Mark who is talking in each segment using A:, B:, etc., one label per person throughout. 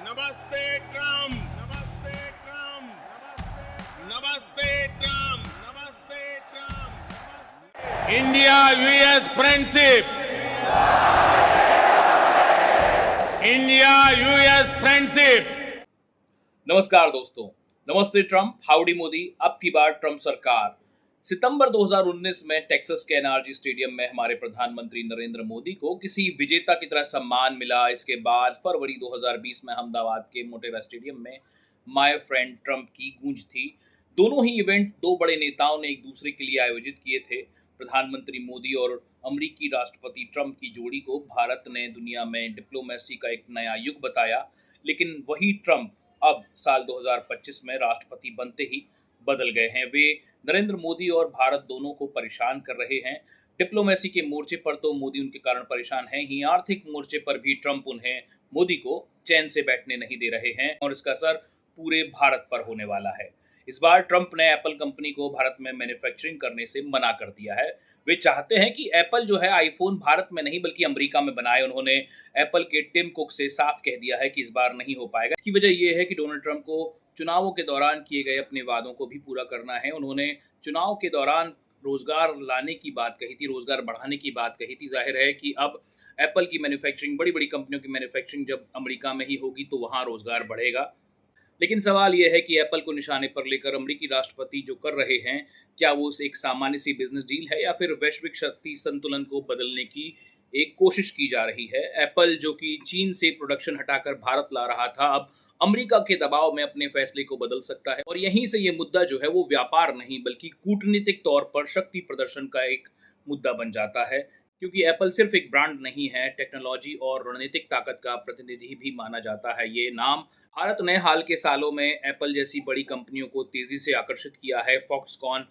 A: नमस्ते ट्रम्प, नमस्ते ट्रम्प, नमस्ते ट्रम्प, नमस्ते Trump. India US friendship, India US friendship.
B: नमस्कार दोस्तों, नमस्ते ट्रम्प, हाउडी मोदी। अब की बार ट्रम्प सरकार। सितंबर 2019 में टेक्सास के एनआरजी स्टेडियम में हमारे प्रधानमंत्री नरेंद्र मोदी को किसी विजेता की तरह सम्मान मिला। इसके बाद फरवरी 2020 में अहमदाबाद के मोटेरा स्टेडियम में माय फ्रेंड ट्रम्प की गूंज थी। दोनों ही इवेंट दो बड़े नेताओं ने एक दूसरे के लिए आयोजित किए थे। प्रधानमंत्री मोदी और अमेरिकी राष्ट्रपति ट्रम्प की जोड़ी को भारत ने दुनिया में डिप्लोमेसी का एक नया युग बताया। लेकिन वही ट्रम्प अब साल 2025 में राष्ट्रपति बनते ही बदल गए हैं। वे नरेंद्र मोदी और भारत दोनों को परेशान कर रहे हैं। डिप्लोमेसी के मोर्चे पर तो मोदी उनके कारण परेशान हैं ही, आर्थिक मोर्चे पर भी ट्रम्प उन्हें मोदी को चैन से बैठने नहीं दे रहे हैं और इसका असर पूरे भारत पर होने वाला है। इस बार ट्रम्प ने एप्पल कंपनी को भारत में मैन्युफैक्चरिंग करने से मना कर दिया है। वे चाहते हैं कि एप्पल जो है आईफोन भारत में नहीं बल्कि अमेरिका में बनाए। उन्होंने एप्पल के टिम कुक से साफ कह दिया है कि इस बार नहीं हो पाएगा। इसकी वजह यह है कि डोनाल्ड ट्रम्प को चुनावों के दौरान किए गए अपने वादों को भी पूरा करना है। उन्होंने चुनाव के दौरान रोजगार लाने की बात कही थी, रोजगार बढ़ाने की बात कही थी। जाहिर है कि अब एप्पल की मैन्युफैक्चरिंग, बड़ी बड़ी कंपनियों की मैन्युफैक्चरिंग जब अमेरिका में ही होगी तो वहाँ रोजगार बढ़ेगा। लेकिन सवाल यह है कि एप्पल को निशाने पर लेकर अमेरिकी राष्ट्रपति जो कर रहे हैं, क्या वो एक सामान्य सी बिजनेस डील है या फिर वैश्विक शक्ति संतुलन को बदलने की एक कोशिश की जा रही है। एप्पल जो कि चीन से प्रोडक्शन हटाकर भारत ला रहा था, अब अमेरिका के दबाव में अपने फैसले को बदल सकता है और यहीं से ये मुद्दा जो है वो व्यापार नहीं बल्कि कूटनीतिक तौर पर शक्ति प्रदर्शन का एक मुद्दा बन जाता है। क्योंकि एप्पल सिर्फ एक ब्रांड नहीं है, टेक्नोलॉजी और रणनीतिक ताकत का प्रतिनिधि भी माना जाता है। ये नाम भारत ने हाल के सालों में एप्पल जैसी बड़ी कंपनियों को तेजी से आकर्षित किया है। फॉक्सकॉन,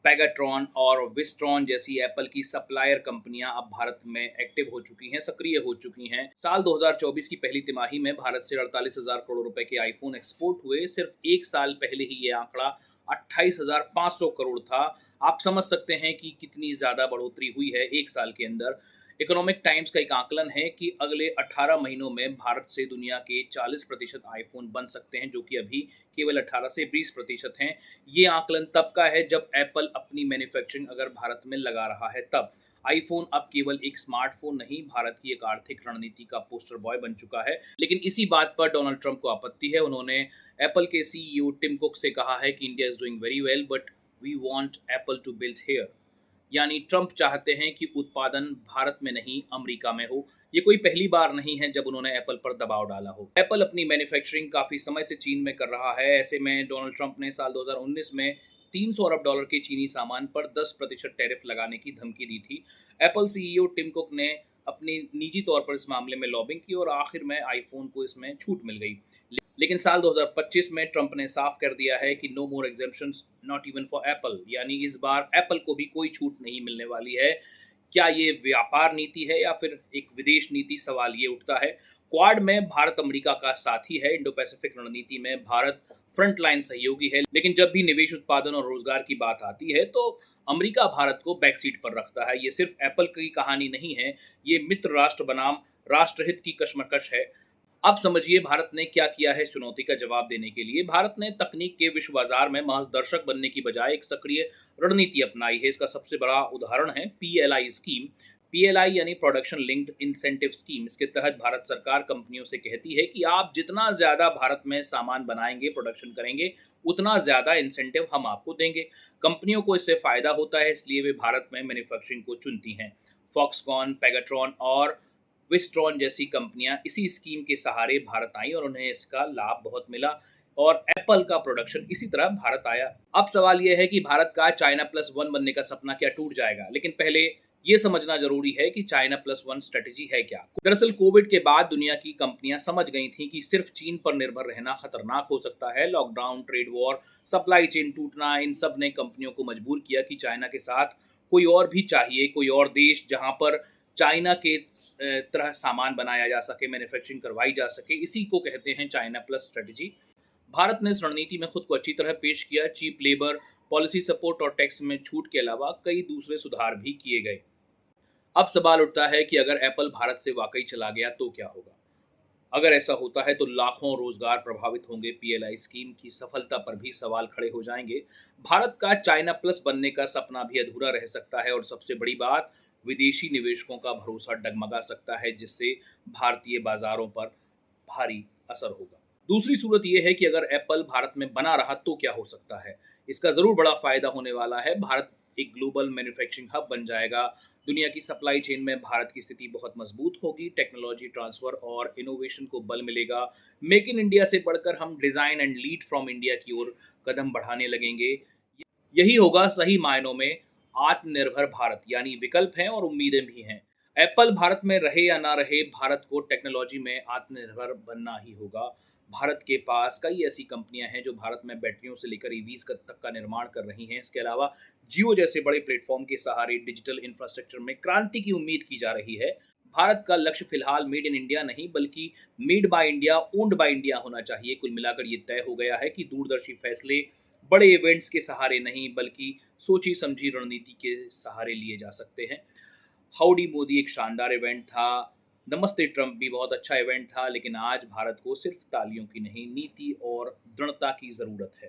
B: पेगाट्रॉन और विस्ट्रॉन जैसी एप्पल की सप्लायर कंपनियां अब भारत में एक्टिव हो चुकी हैं, सक्रिय हो चुकी हैं। साल 2024 की पहली तिमाही में भारत से 48,000 करोड़ रुपए के आईफोन एक्सपोर्ट हुए। सिर्फ एक साल पहले ही ये आंकड़ा 28,500 करोड़ था। आप समझ सकते हैं कि कितनी ज्यादा बढ़ोतरी हुई है एक साल के अंदर। इकोनॉमिक टाइम्स का एक आकलन है कि अगले 18 महीनों में भारत से दुनिया के 40% आईफोन बन सकते हैं, जो कि अभी केवल 18 से 20% हैं। ये आकलन तब का है जब एप्पल अपनी मैन्युफैक्चरिंग अगर भारत में लगा रहा है तब। आईफोन अब केवल एक स्मार्टफोन नहीं, भारत की एक आर्थिक रणनीति का पोस्टर बॉय बन चुका है। लेकिन इसी बात पर डोनाल्ड ट्रम्प को आपत्ति है। उन्होंने एप्पल के सीईओ टिम कुक से कहा है कि India is doing very well but we want Apple to build here. यानी ट्रम्प चाहते हैं कि उत्पादन भारत में नहीं अमेरिका में हो। ये कोई पहली बार नहीं है जब उन्होंने एप्पल पर दबाव डाला हो। एप्पल अपनी मैन्युफैक्चरिंग काफी समय से चीन में कर रहा है। ऐसे में डोनाल्ड ट्रम्प ने साल 2019 में 300 अरब डॉलर के चीनी सामान पर 10% टैरिफ लगाने की धमकी दी थी। एप्पल सीईओ टिम कुक ने अपने निजी तौर पर इस मामले में लॉबिंग की और आखिर में आईफोन को इसमें छूट मिल गई। लेकिन साल 2025 में ट्रम्प ने साफ कर दिया है कि no more exemptions, not even for Apple. यानी इस बार एप्पल को भी कोई छूट नहीं मिलने वाली है। क्या ये व्यापार नीति है या फिर एक विदेश नीति, सवाल ये उठता है। क्वाड में भारत अमेरिका का साथी है। इंडो पैसिफिक रणनीति में भारत फ्रंटलाइन सहयोगी है। लेकिन जब भी निवेश, उत्पादन और रोजगार की बात आती है तो अमेरिका भारत को बैकसीट पर रखता है। ये सिर्फ एप्पल की कहानी नहीं है, ये मित्र राष्ट्र बनाम राष्ट्रहित की कशमकश है। अब समझिए भारत ने क्या किया है इस चुनौती का जवाब देने के लिए। भारत ने तकनीक के विश्व बाजार में महज दर्शक बनने की बजाय एक सक्रिय रणनीति अपनाई है। इसका सबसे बड़ा उदाहरण है पीएलआई स्कीम। पीएलआई यानी प्रोडक्शन लिंक्ड इंसेंटिव स्कीम। इसके तहत भारत सरकार कंपनियों से कहती है कि आप जितना ज्यादा भारत में सामान बनाएंगे, प्रोडक्शन करेंगे, उतना ज्यादा इंसेंटिव हम आपको देंगे। कंपनियों को इससे फायदा होता है, इसलिए वे भारत में मैन्युफैक्चरिंग को चुनती हैं। फॉक्सकॉन, पेगाट्रॉन और विस्ट्रॉन जैसी कंपनियां इसी स्कीम के सहारे भारत आई और उन्हें इसका लाभ बहुत मिला और एप्पल का प्रोडक्शन इसी तरह भारत आया। अब सवाल यह है कि भारत का चाइना प्लस वन बनने का सपना क्या टूट जाएगा। लेकिन पहले ये समझना जरूरी है कि चाइना प्लस वन स्ट्रेटेजी है क्या। दरअसल कोविड के बाद दुनिया की कंपनियां समझ गई थी कि सिर्फ चीन पर निर्भर रहना खतरनाक हो सकता है। Lockdown, trade war, supply chain टूटना, इन सब ने कंपनियों को मजबूर किया कि चाइना के साथ कोई और भी चाहिए, कोई और देश जहां पर चाइना के तरह सामान बनाया जा सके, मैन्युफैक्चरिंग करवाई जा सके। इसी को कहते हैं चाइना प्लस स्ट्रेटेजी। भारत ने इस रणनीति में खुद को अच्छी तरह पेश किया। चीप लेबर, पॉलिसी सपोर्ट और टैक्स में छूट के अलावा कई दूसरे सुधार भी किए गए। अब सवाल उठता है कि अगर एप्पल भारत से वाकई चला गया तो क्या होगा। अगर ऐसा होता है तो लाखों रोजगार प्रभावित होंगे। पीएलआई स्कीम की सफलता पर भी सवाल खड़े हो जाएंगे। भारत का चाइना प्लस बनने का सपना भी अधूरा रह सकता है और सबसे बड़ी बात, विदेशी निवेशकों का भरोसा डगमगा सकता है, जिससे भारतीय बाजारों पर भारी असर होगा। दूसरी सूरत यह है कि अगर एप्पल भारत में बना रहा तो क्या हो सकता है। इसका जरूर बड़ा फायदा होने वाला है। भारत एक ग्लोबल मैन्युफैक्चरिंग हब बन जाएगा। दुनिया की सप्लाई चेन में भारत की स्थिति बहुत मजबूत होगी। टेक्नोलॉजी ट्रांसफर और इनोवेशन को बल मिलेगा। मेक इन इंडिया से बढ़कर हम design and lead from India की ओर कदम बढ़ाने लगेंगे। यही होगा सही मायनों में आत्मनिर्भर भारत, यानी विकल्प हैं और उम्मीदें भी हैं। एप्पल भारत में रहे या ना रहे, भारत को टेक्नोलॉजी में आत्मनिर्भर बनना ही होगा। भारत के पास कई ऐसी कंपनियां हैं जो भारत में बैटरियों से लेकर ईवीज तक का निर्माण कर रही हैं। इसके अलावा जियो जैसे बड़े प्लेटफॉर्म के सहारे डिजिटल इंफ्रास्ट्रक्चर में क्रांति की उम्मीद की जा रही है। भारत का लक्ष्य फिलहाल मेड इन इंडिया नहीं, बल्कि made by India, owned by India होना चाहिए। कुल मिलाकर ये तय हो गया है कि दूरदर्शी फैसले बड़े इवेंट्स के सहारे नहीं, बल्कि सोची समझी रणनीति के सहारे लिए जा सकते हैं। हाउडी मोदी एक शानदार इवेंट था। नमस्ते ट्रंप भी बहुत अच्छा इवेंट था, लेकिन आज भारत को सिर्फ तालियों की नहीं, नीति और दृढ़ता की जरूरत है।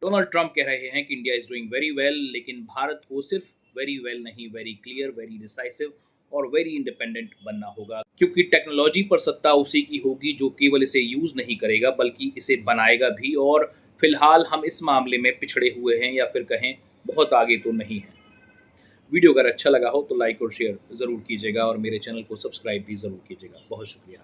B: डोनाल्ड ट्रंप कह रहे हैं कि India is doing very well, लेकिन भारत को सिर्फ वेरी वेल नहीं, वेरी क्लियर, वेरी डिसाइसिव और वेरी इंडिपेंडेंट बनना होगा। क्योंकि टेक्नोलॉजी पर सत्ता उसी की होगी जो केवल इसे यूज नहीं करेगा बल्कि इसे बनाएगा भी। और फिलहाल हम इस मामले में पिछड़े हुए हैं, या फिर कहें बहुत आगे तो नहीं है। वीडियो अगर अच्छा लगा हो तो लाइक और शेयर ज़रूर कीजिएगा और मेरे चैनल को सब्सक्राइब भी ज़रूर कीजिएगा। बहुत शुक्रिया।